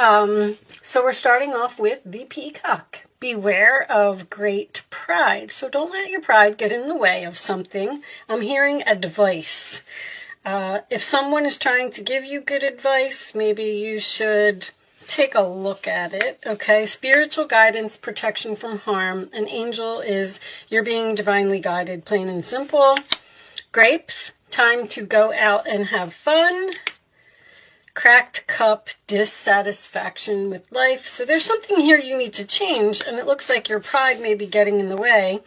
So we're starting off with the peacock. Beware of great pride. So don't let your pride get in the way of something. I'm hearing advice. If someone is trying to give you good advice, maybe you should take a look at it, okay? Spiritual guidance, protection from harm. An angel is you're being divinely guided, plain and simple. Grapes, time to go out and have fun. Cracked cup, dissatisfaction with life. So there's something here you need to change, and it looks like your pride may be getting in the way.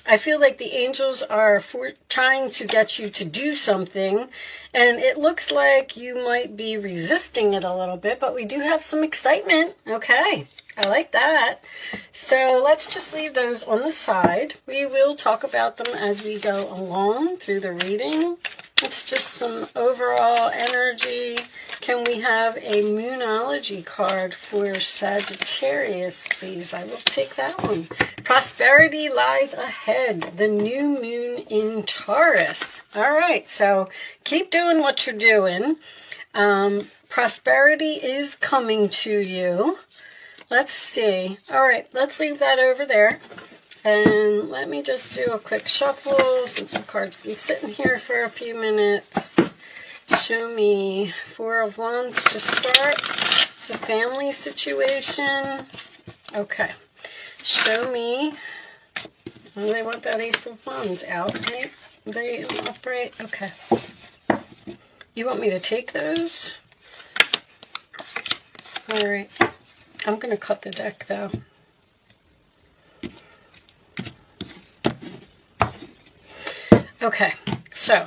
I feel like the angels are trying to get you to do something, and it looks like you might be resisting it a little bit, but we do have some excitement. Okay, I like that. So let's just leave those on the side. We will talk about them as we go along through the reading. It's just some overall energy. Can we have a Moonology card for Sagittarius, please? I will take that one. Prosperity lies ahead. The new moon in Taurus. All right, so keep doing what you're doing. Prosperity is coming to you. Let's see. All right, let's leave that over there. And let me just do a quick shuffle since the card's been sitting here for a few minutes. Show me Four of Wands to start. It's a family situation. Okay. Show me. Well, they want that Ace of Wands out, right? They upright. Okay. You want me to take those? All right. I'm going to cut the deck, though. Okay, so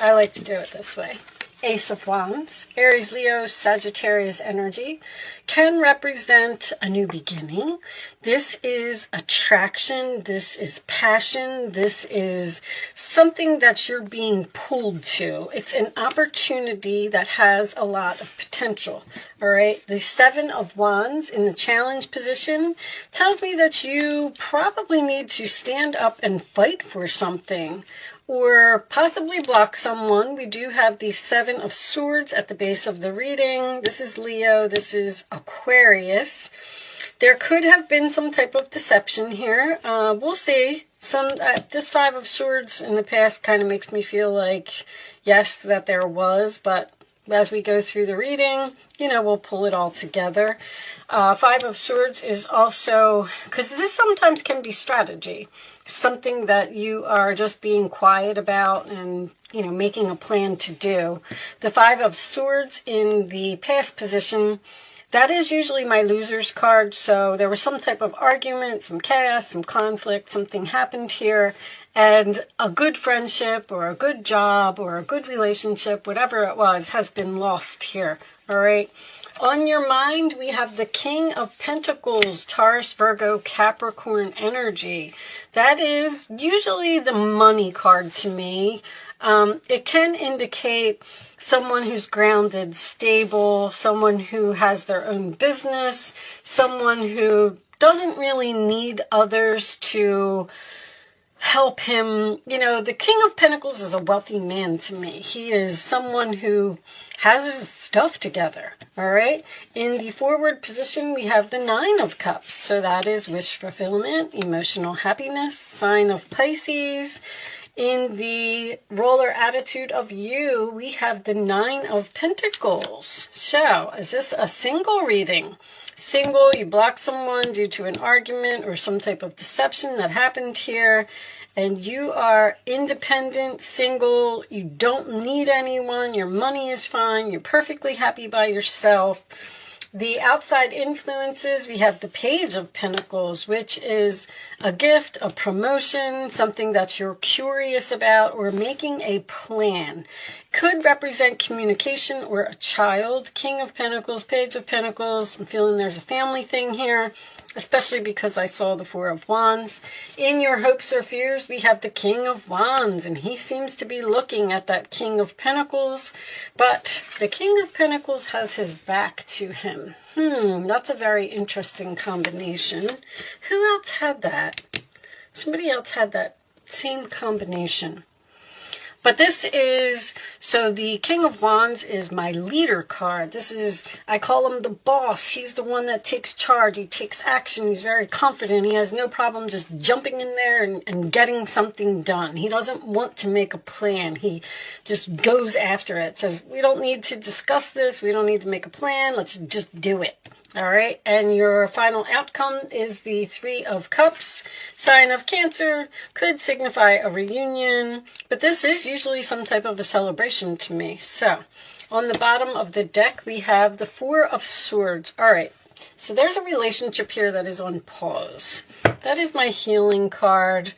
I like to do it this way. Ace of Wands, Aries, Leo, Sagittarius energy can represent a new beginning. This is attraction. This is passion. This is something that you're being pulled to. It's an opportunity that has a lot of potential. All right. The Seven of Wands in the challenge position tells me that you probably need to stand up and fight for something, or possibly block someone. We do have the Seven of Swords at the base of the reading. This is Leo. This is Aquarius. There could have been some type of deception here. We'll see. This Five of Swords in the past kind of makes me feel like, yes, that there was, but as we go through the reading, you know, we'll pull it all together. Five of Swords is also, because this sometimes can be strategy, something that you are just being quiet about and, you know, making a plan to do. The Five of Swords in the past position, that is usually my loser's card. So there was some type of argument, some chaos, some conflict, something happened here, and a good friendship or a good job or a good relationship, whatever it was, has been lost here. All right. On your mind, we have the King of Pentacles, Taurus, Virgo, Capricorn energy. That is usually the money card to me. It can indicate someone who's grounded, stable, someone who has their own business, someone who doesn't really need others to help him. You know, the King of Pentacles is a wealthy man to me. He is someone who has his stuff together, all right? In the forward position, we have the Nine of Cups. So that is wish fulfillment, emotional happiness, sign of Pisces. In the roller attitude of you, we have the Nine of Pentacles. So is this a single reading? Single, you block someone due to an argument or some type of deception that happened here, and you are independent, single, you don't need anyone, your money is fine, you're perfectly happy by yourself. The outside influences, we have the Page of Pentacles, which is a gift, a promotion, something that you're curious about, or making a plan. Could represent communication or a child. King of Pentacles, Page of Pentacles. I'm feeling there's a family thing here, especially because I saw the Four of Wands. In your hopes or fears, we have the King of Wands, and he seems to be looking at that King of Pentacles, but the King of Pentacles has his back to him. That's a very interesting combination. Who else had that? Somebody else had that same combination. But this is, so the King of Wands is my leader card. This is, I call him the boss. He's the one that takes charge. He takes action. He's very confident. He has no problem just jumping in there and getting something done. He doesn't want to make a plan. He just goes after it. Says, we don't need to discuss this. We don't need to make a plan. Let's just do it. All right, and your final outcome is the Three of Cups, sign of Cancer, could signify a reunion, but this is usually some type of a celebration to me. So, on the bottom of the deck, we have the Four of Swords. All right, so there's a relationship here that is on pause. That is my healing card.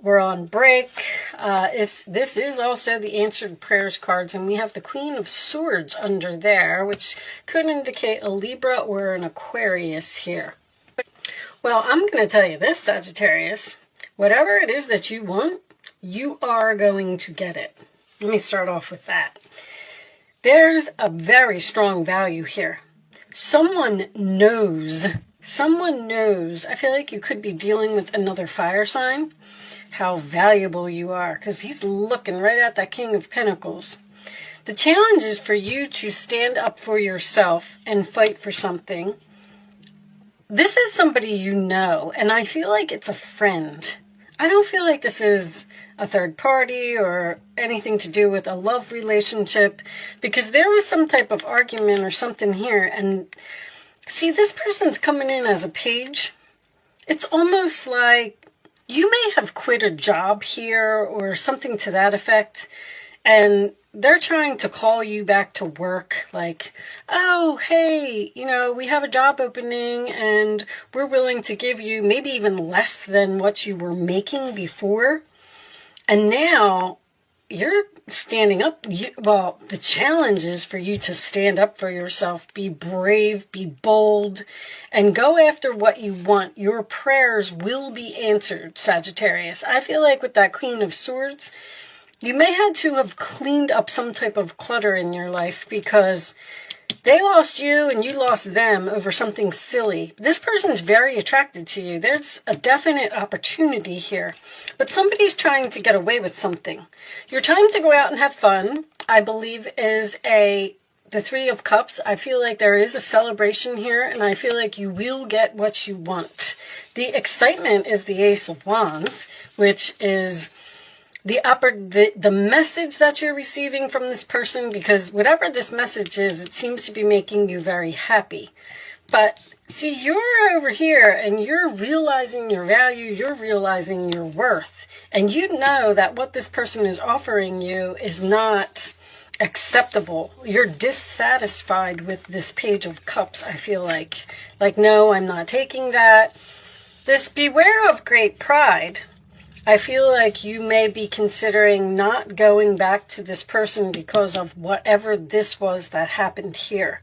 We're on break. This is also the answered prayers cards, and we have the Queen of Swords under there, which could indicate a Libra or an Aquarius here. Well, I'm going to tell you this, Sagittarius. Whatever it is that you want, you are going to get it. Let me start off with that. There's a very strong value here. Someone knows. I feel like you could be dealing with another fire sign. How valuable you are, because he's looking right at that King of Pentacles. The challenge is for you to stand up for yourself and fight for something. This is somebody you know, and I feel like it's a friend. I don't feel like this is a third party or anything to do with a love relationship, because there was some type of argument or something here. And see, this person's coming in as a page. It's almost like you may have quit a job here or something to that effect, and they're trying to call you back to work like, oh, hey, we have a job opening and we're willing to give you maybe even less than what you were making before. And now you're standing up. Well, the challenge is for you to stand up for yourself, be brave, be bold, and go after what you want. Your prayers will be answered, Sagittarius. I feel like with that Queen of Swords, you may have to have cleaned up some type of clutter in your life because they lost you and you lost them over something silly. This person is very attracted to you. There's a definite opportunity here. But somebody's trying to get away with something. Your time to go out and have fun, I believe, is the Three of Cups. I feel like there is a celebration here, and I feel like you will get what you want. The excitement is the Ace of Wands, which is the message that you're receiving from this person, because whatever this message is, it seems to be making you very happy. But see, you're over here and you're realizing your value, you're realizing your worth, and you know that what this person is offering you is not acceptable. You're dissatisfied with this Page of Cups, I feel like. Like, no, I'm not taking that. This beware of great pride. I feel like you may be considering not going back to this person because of whatever this was that happened here.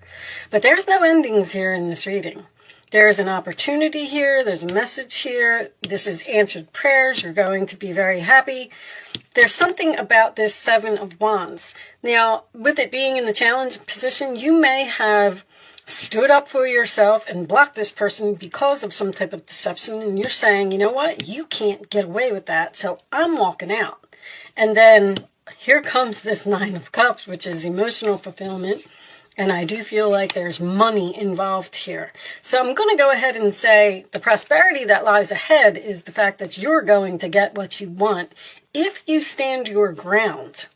But there's no endings here in this reading. There's an opportunity here. There's a message here. This is answered prayers. You're going to be very happy. There's something about this Seven of Wands. Now, with it being in the challenge position, you may have stood up for yourself and blocked this person because of some type of deception, and you're saying, you know what, you can't get away with that, so I'm walking out. And then here comes this Nine of Cups, which is emotional fulfillment, and I do feel like there's money involved here. So I'm going to go ahead and say the prosperity that lies ahead is the fact that you're going to get what you want if you stand your ground.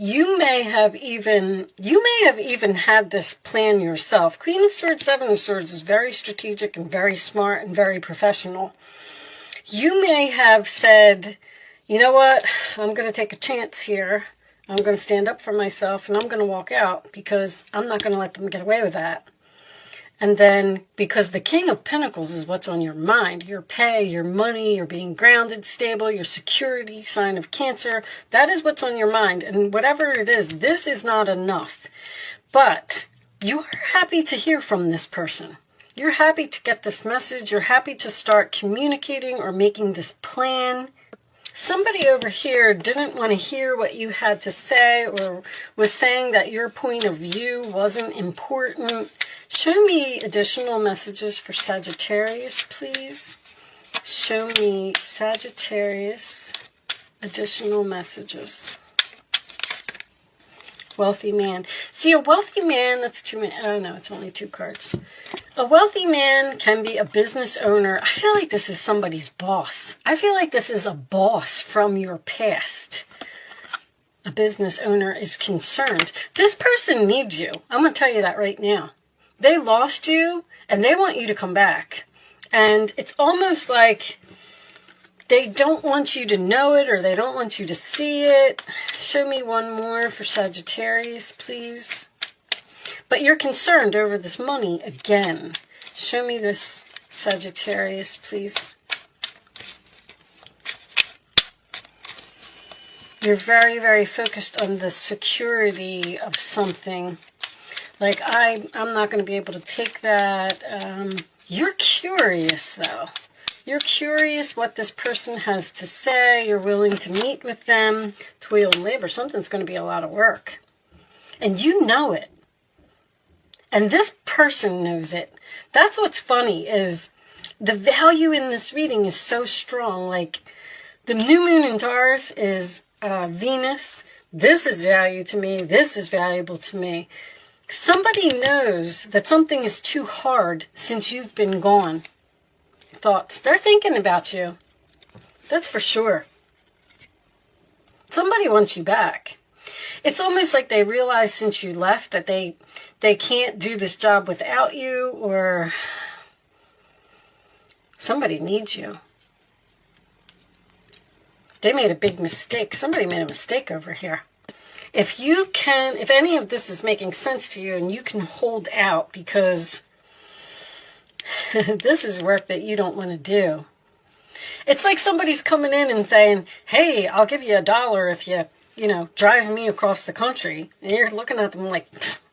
You may have even had this plan yourself. Queen of Swords, Seven of Swords is very strategic and very smart and very professional. You may have said, you know what, I'm going to take a chance here. I'm going to stand up for myself and I'm going to walk out because I'm not going to let them get away with that. And then, because the King of Pentacles is what's on your mind, your pay, your money, your being grounded, stable, your security, sign of Cancer, that is what's on your mind. And whatever it is, this is not enough. But you are happy to hear from this person. You're happy to get this message. You're happy to start communicating or making this plan. Somebody over here didn't want to hear what you had to say or was saying that your point of view wasn't important. Show me additional messages for Sagittarius, please. Show me Sagittarius additional messages. Wealthy man. See, a wealthy man, that's too many. Oh, no, it's only 2 cards. A wealthy man can be a business owner. I feel like this is somebody's boss. I feel like this is a boss from your past. A business owner is concerned. This person needs you. I'm going to tell you that right now. They lost you, and they want you to come back. And it's almost like they don't want you to know it, or they don't want you to see it. Show me one more for Sagittarius, please. But you're concerned over this money again. Show me this, Sagittarius, please. You're very, very focused on the security of something. Like, I'm not going to be able to take that. You're curious, though. You're curious what this person has to say. You're willing to meet with them. Toil and labor. Something's going to be a lot of work. And you know it. And this person knows it. That's what's funny, is the value in this reading is so strong. Like, the new moon in Taurus is Venus. This is value to me. This is valuable to me. Somebody knows that something is too hard since you've been gone. Thoughts. They're thinking about you. That's for sure. Somebody wants you back. It's almost like they realize since you left that they can't do this job without you, or somebody needs you. They made a big mistake. Somebody made a mistake over here. If any of this is making sense to you and you can hold out, because this is work that you don't want to do. It's like somebody's coming in and saying, hey, I'll give you $1 if you drive me across the country. And you're looking at them like,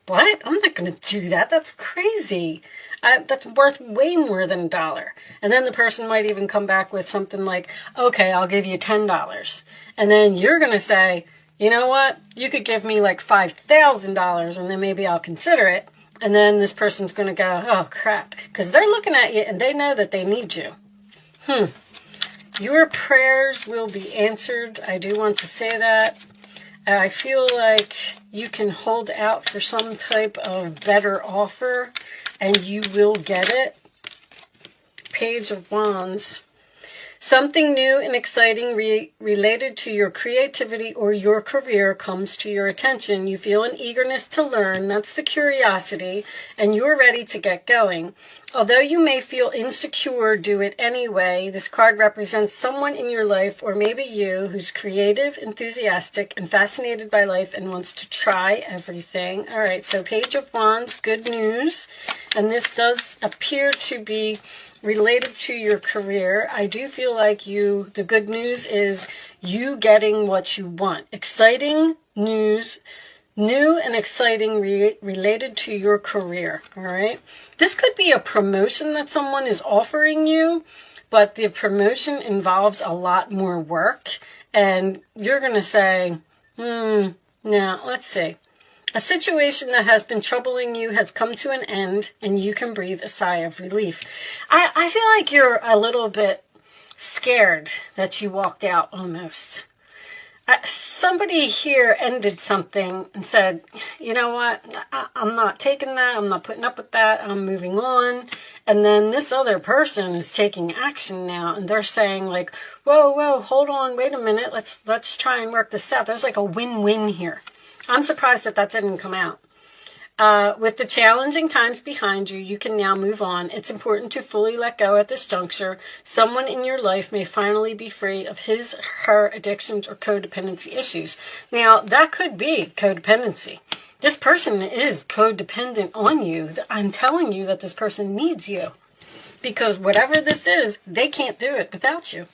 what? I'm not going to do that. That's crazy. That's worth way more than $1. And then the person might even come back with something like, okay, I'll give you $10. And then you're going to say, you know what? You could give me like $5,000 and then maybe I'll consider it. And then this person's going to go, oh, crap. Because they're looking at you and they know that they need you. Your prayers will be answered. I do want to say that. I feel like you can hold out for some type of better offer and you will get it. Page of Wands. Something new and exciting related to your creativity or your career comes to your attention. You feel an eagerness to learn. That's the curiosity. And you're ready to get going. Although you may feel insecure, do it anyway. This card represents someone in your life, or maybe you, who's creative, enthusiastic, and fascinated by life and wants to try everything. All right, so Page of Wands, good news. And this does appear to be related to your career. I do feel like the good news is you getting what you want. Exciting news, new and exciting related to your career, all right? This could be a promotion that someone is offering you, but the promotion involves a lot more work, and you're going to say, now, let's see. A situation that has been troubling you has come to an end, and you can breathe a sigh of relief. I feel like you're a little bit scared that you walked out almost. Somebody here ended something and said, you know what, I'm not taking that, I'm not putting up with that, I'm moving on. And then this other person is taking action now, and they're saying like, whoa, hold on, wait a minute, let's try and work this out. There's like a win-win here. I'm surprised that didn't come out. With the challenging times behind you, you can now move on. It's important to fully let go at this juncture. Someone in your life may finally be free of her addictions or codependency issues. Now, that could be codependency. This person is codependent on you. I'm telling you that this person needs you. Because whatever this is, they can't do it without you.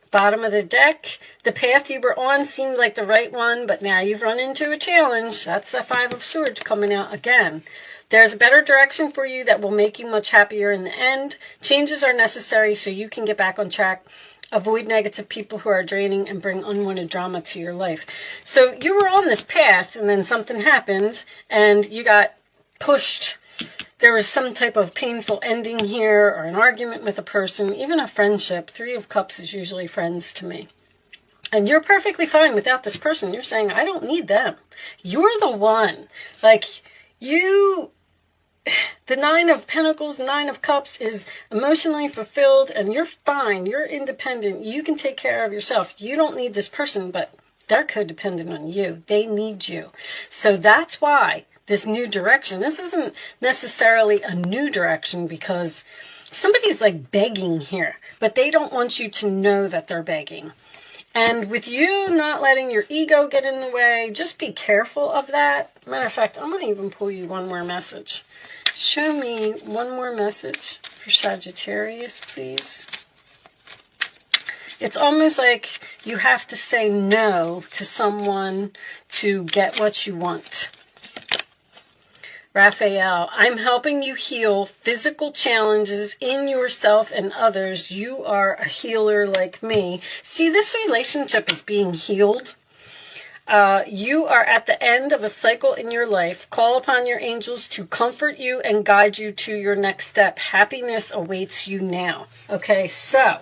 Bottom of the deck, the path you were on seemed like the right one, but now you've run into a challenge. That's the Five of Swords coming out again. There's a better direction for you that will make you much happier in the end. Changes are necessary so you can get back on track. Avoid negative people who are draining and bring unwanted drama to your life. So you were on this path, and then something happened, and you got pushed. There was some type of painful ending here, or an argument with a person, even a friendship. 3 of Cups is usually friends to me. And you're perfectly fine without this person. You're saying, I don't need them. You're the one. Like, you... The Nine of Pentacles, Nine of Cups is emotionally fulfilled, and you're fine. You're independent. You can take care of yourself. You don't need this person, but they're codependent on you. They need you. So that's why this new direction, this isn't necessarily a new direction because somebody's like begging here, but they don't want you to know that they're begging. And with you not letting your ego get in the way, just be careful of that. Matter of fact, I'm going to even pull you one more message. Show me one more message for Sagittarius, please. It's almost like you have to say no to someone to get what you want. Raphael, I'm helping you heal physical challenges in yourself and others. You are a healer like me. See, this relationship is being healed. You are at the end of a cycle in your life. Call upon your angels to comfort you and guide you to your next step. Happiness awaits you now. Okay, so...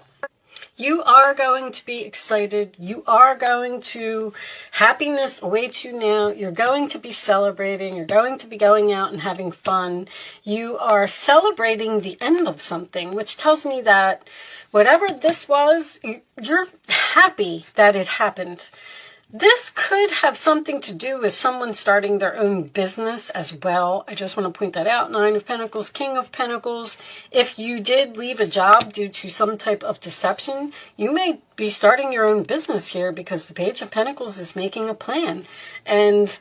you are going to be excited. You are going to, happiness awaits you now. You're going to be celebrating. You're going to be going out and having fun. You are celebrating the end of something, which tells me that whatever this was, you're happy that it happened. This could have something to do with someone starting their own business as well. I just want to point that out. Nine of Pentacles, King of Pentacles. If you did leave a job due to some type of deception, you may be starting your own business here because the Page of Pentacles is making a plan. And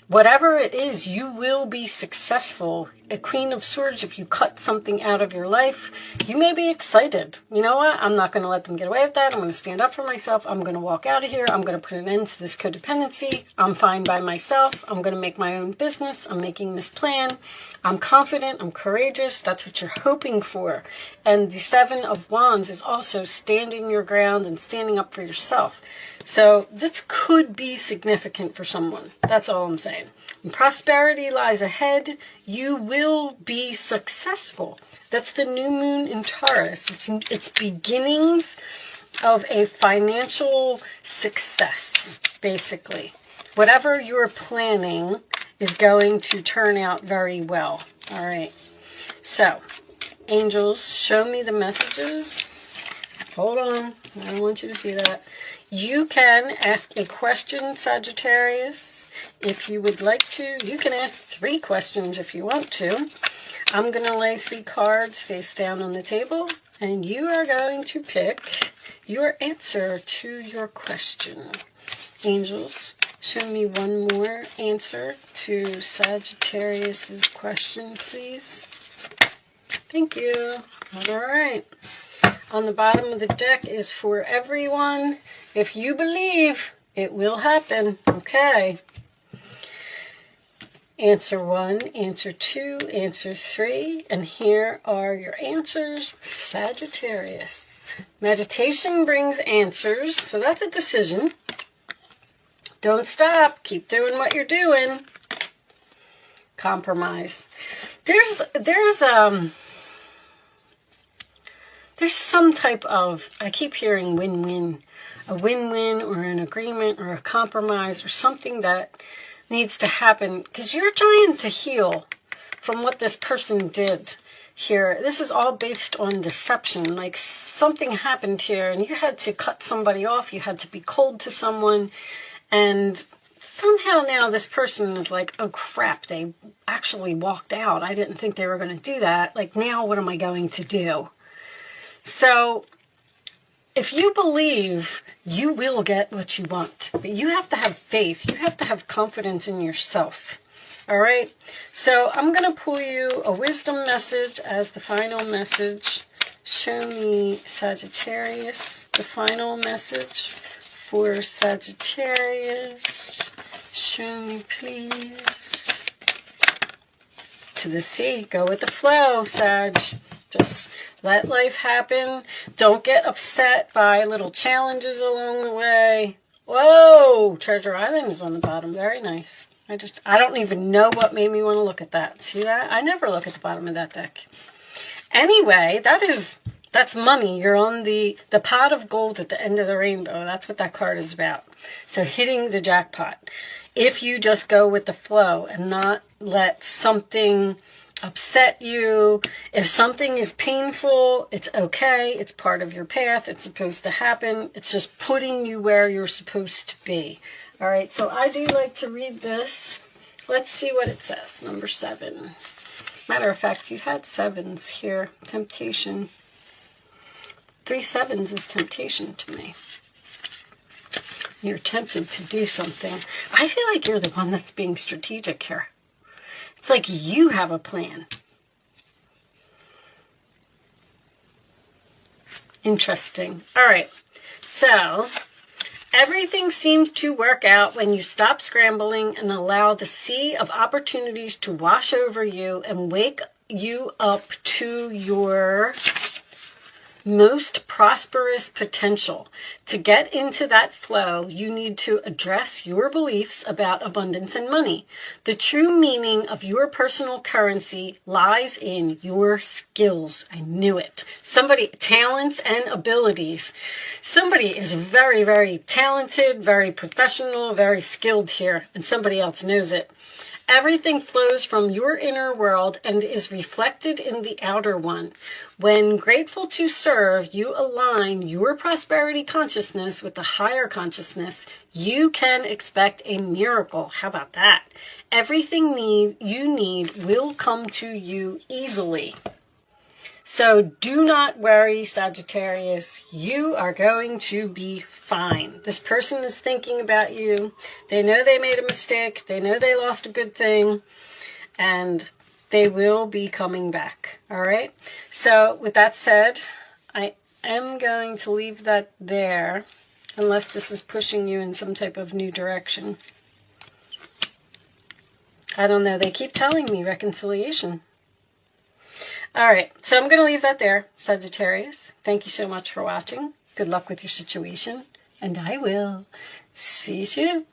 whatever it is, you will be successful. A Queen of Swords, if you cut something out of your life, you may be excited. You know what? I'm not going to let them get away with that. I'm going to stand up for myself. I'm going to walk out of here. I'm going to put an end to this codependency. I'm fine by myself. I'm going to make my own business. I'm making this plan. I'm confident. I'm courageous. That's what you're hoping for. And the Seven of Wands is also standing your ground and standing up for yourself. So this could be significant for someone. That's all I'm saying. And prosperity lies ahead. You will be successful. That's the new moon in Taurus. It's beginnings of a financial success, basically. Whatever you're planning is going to turn out very well. All right. So, angels, show me the messages. Hold on. I don't want you to see that. You can ask a question, Sagittarius, if you would like to. You can ask 3 questions if you want to. I'm going to lay 3 cards face down on the table, and you are going to pick your answer to your question. Angels, show me one more answer to Sagittarius's question, please. Thank you. All right. On the bottom of the deck is for everyone. If you believe, it will happen. Okay. Answer 1, answer 2, answer 3. And here are your answers, Sagittarius. Meditation brings answers. So that's a decision. Don't stop. Keep doing what you're doing. Compromise. There's some type of, I keep hearing win-win, a win-win or an agreement or a compromise or something that needs to happen because you're trying to heal from what this person did here. This is all based on deception. Like something happened here and you had to cut somebody off. You had to be cold to someone. And somehow now this person is like, oh crap, they actually walked out. I didn't think they were going to do that. Like now what am I going to do? So if you believe, you will get what you want. But you have to have faith. You have to have confidence in yourself. All right? So I'm going to pull you a wisdom message as the final message. Show me, Sagittarius, the final message for Sagittarius. Show me, please. To the sea. Go with the flow, Sag. Just let life happen. Don't get upset by little challenges along the way. Whoa! Treasure Island is on the bottom. Very nice. I don't even know what made me want to look at that. See that? I never look at the bottom of that deck. Anyway, that is That's money. You're on the pot of gold at the end of the rainbow. That's what that card is about. So hitting the jackpot. If you just go with the flow and not let something upset you. If something is painful, it's okay. It's part of your path. It's supposed to happen. It's just putting you where you're supposed to be. All right, so I do like to read this. Let's see what it says. Number 7. Matter of fact, you had 7s here. Temptation. 3 7s is temptation to me. You're tempted to do something. I feel like you're the one that's being strategic here. It's like you have a plan. Interesting. All right. So everything seems to work out when you stop scrambling and allow the sea of opportunities to wash over you and wake you up to your most prosperous potential. To get into that flow, you need to address your beliefs about abundance and money. The true meaning of your personal currency lies in your skills. I knew it. Talents and abilities. Somebody is very, very talented, very professional, very skilled here, and somebody else knows it. Everything flows from your inner world and is reflected in the outer one. When grateful to serve, you align your prosperity consciousness with the higher consciousness. You can expect a miracle. How about that? Everything you need will come to you easily. So do not worry, Sagittarius. You are going to be fine. This person is thinking about you. They know they made a mistake. They know they lost a good thing. And they will be coming back. All right? So with that said, I am going to leave that there. Unless this is pushing you in some type of new direction. I don't know. They keep telling me reconciliation. All right, so I'm going to leave that there, Sagittarius. Thank you so much for watching. Good luck with your situation, and I will see you soon.